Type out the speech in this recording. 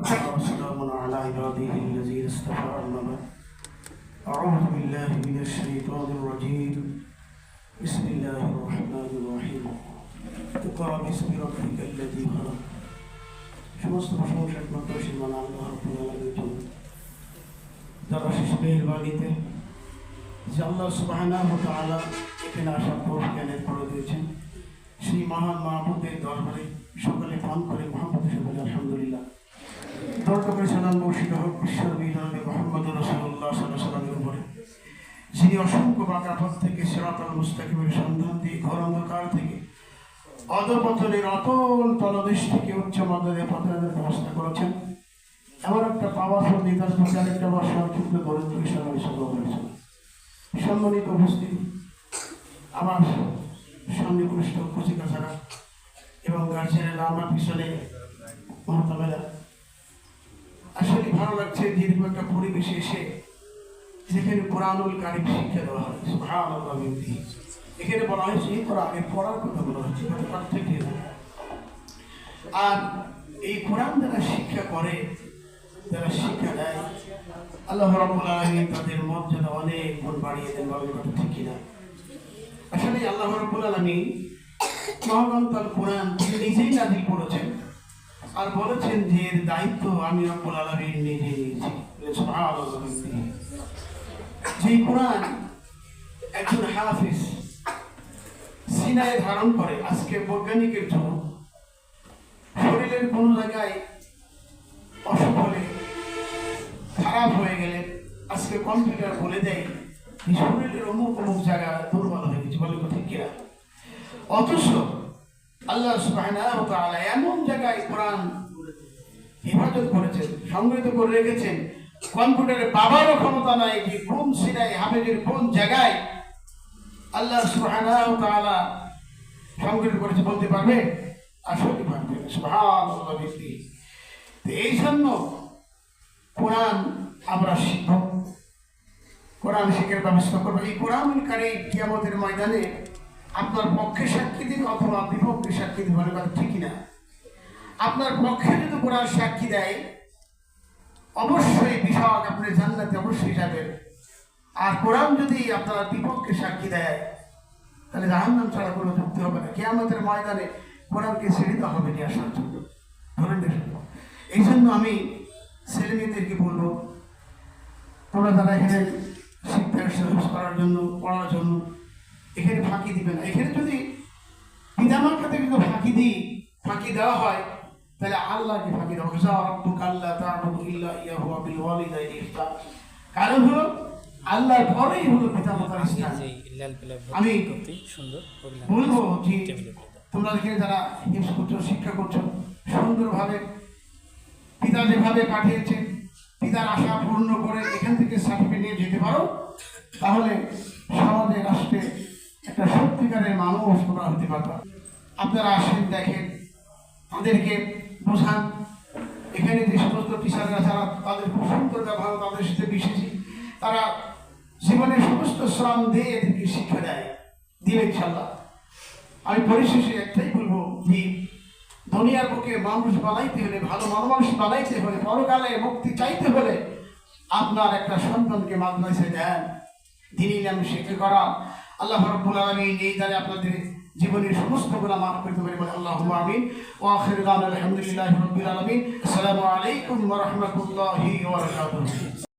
وسلام على عباده الذين اصطفى أما بعد أعوذ بالله من الشيطان الرجيم بسم الله الرحمن الرحيم اقرأ باسم ربك الذي خلق সমস্ত প্রশংসা একমাত্র সেই মহান আল্লাহ রাব্বুল আলামিনের জন্য যার অশেষ মেহেরবানিতে যে আল্লাহ সুবহানাহু ওয়া তাআলা এখানে আসার তৌফিক করে দিয়েছেন সেই মহান মাহবুবের দরবারে সকলে পান করে মুহাম্মদ সকলে আলহামদুলিল্লাহ দরকার করে সালাম বর্ষিত হোক বিশ্বনবী জনাবে মুহাম্মদ রাসূলুল্লাহ সাল্লাল্লাহু আলাইহি ওয়াসাল্লামের উপরে যিনি অসংখ্য বাঁকা পথ থেকে সিরাতাল মুস্তাকিমের সন্ধান দিয়ে ঘোর অন্ধকার থেকে অধঃপতনের অতল তলদেশ থেকে উচ্চ মর্যাদায় পতনের ব্যবস্থা করেছেন এমন একটা পাওয়ারফুল নেতার প্রতি আরেকটা বার সংক্ষিপ্ত করে সম্মানিত উপস্থিতি আমার সন্নিকৃষ্ট কুচিকা ছাড়া এবং গার্জেনেরা আমার পিছনে মহাত্মারা আসলে ভালো লাগছে দীর্ঘ একটা পরিবেশে এসে যেখানে কোরআনুল কারীম শিক্ষা দেওয়া হয় সুবহানাল্লাহ। এখানে বলা হয়েছে এই কোরআনের পড়ার কথা বলা হয়েছে পার্থক্য আর এই কোরআন যারা শিক্ষা করে যারা শিক্ষা দেয় আল্লাহ রাব্বুল আলামিন তাদের মর্যাদা অনেক গুণ বাড়িয়ে দেন বলার কথা ঠিক কিনা। আসলে আল্লাহ রাব্বুল আলামিন মহান তার কোরআন তিনি নিজেই নাযিল করেছেন আর বলেছেন যে এর দায়িত্ব আমি রাব্বুল আলামিন নিজেই নিয়েছি সুবহানাল্লাহ। যে কোরআন একজন হাফিজ সিনায় ধারণ করে আজকে বৈজ্ঞানিকের জন্য শরীরের কোন জায়গায় অসুখ হলে খারাপ হয়ে গেলে আজকে কম্পিউটার বলে দেয় শরীরের অমুক অমুক জায়গা দুর্বল হয়ে গেছে বলে কথা কিনা। অথচ আল্লাহ সুবহানাহু ওয়া তাআলা এমন জায়গায় কোরআন হেফাজত করেছেন সংগৃহীত করে রেখেছেন কম্পিউটারে বাবারও ক্ষমতা নাই যে কোন সিনায় হাফেজের কোন জায়গায় আল্লাহ সুবহানাহু ওয়া তাআলা সংগৃহীত করেছে বলতে পারবে আসলে পারবে সুবহানাল্লাহ। এই জন্য কোরআন আমরা শিখব কোরআন শিখার ব্যবস্থা করবো। এই কোরআনুল কারীম কিয়ামতের ময়দানে আপনার পক্ষে সাক্ষী দিন অথবা বিপক্ষে সাক্ষী দিন বলে কথা ঠিক না। আপনার পক্ষে যদি কোরআন সাক্ষী দেয় অবশ্যই বিভাগ আপনি জান্নাতে অবশ্যই যাবেন আর কোরআন যদি আপনার বিপক্ষে সাক্ষী দেয় তাহলে জাহান্নাম ছাড়া কোনো যুক্তি হবে না। কিয়ামতের ময়দানে কোরআনকে ছেড়ে দেওয়া হবে নিয়ে আসার জন্য ধরেন দেখুন। এই জন্য আমি ছেলে মেয়েদেরকে বলবো তোমরা যারা এখানে শিক্ষা করার জন্য পড়ার জন্য এখানে ফাঁকি দিবে না। এখানে যদি পিতামাতার কাছে যদি ফাঁকি দেওয়া হয় তাহলে আল্লাহকে ফাঁকি দেওয়া কারণ হলো আল্লাহর পরেই হলো পিতামাতার স্থান। আমি বলবো যে তোমরা এখানে যারা হিফজ করছো শিক্ষা করছো সুন্দরভাবে পিতা যেভাবে পাঠিয়েছেন পিতার আশা পূর্ণ করে এখান থেকে সার্টিফিকেট নিয়ে যেতে পারো তাহলে সমাজে রাষ্ট্রে একটা সত্যিকারের মানুষ তোমরা হতে পারবা। আপনারা আসেন দেখেন তাদেরকে বোঝান এখানে যে সমস্ত টিচাররা যারা তাদের খুব সুন্দর ব্যবহার তাদের সাথে মিশেছি তারা জীবনের সমস্ত শ্রম দিয়ে এদেরকে শিক্ষা দেয় দিবে ইনশাল্লাহ। আমি পরিশেষে একটাই বলবো যে দুনিয়ার বুকে মানুষ বানাইতে হলে ভালো মানুষ বানাইতে হলে পরকালে মুক্তি চাইতে হলে আপনার একটা সন্তানকে মাদ্রাসায় দেন দিনই ইলম শিক্ষা করা। আল্লাহ রাব্বুল আলামিন এই দ্বারা আপনাদের জীবনের সমস্ত গুনাহ মাফ করতে পারে বলে আল্লাহুম্মা আমিন ওয়া আখিরু দাওয়ানা আলহামদুলিল্লাহি রাব্বিল আলামিন। আসসালামু আলাইকুম ওয়া রাহমাতুল্লাহি ওয়া বারাকাতুহু।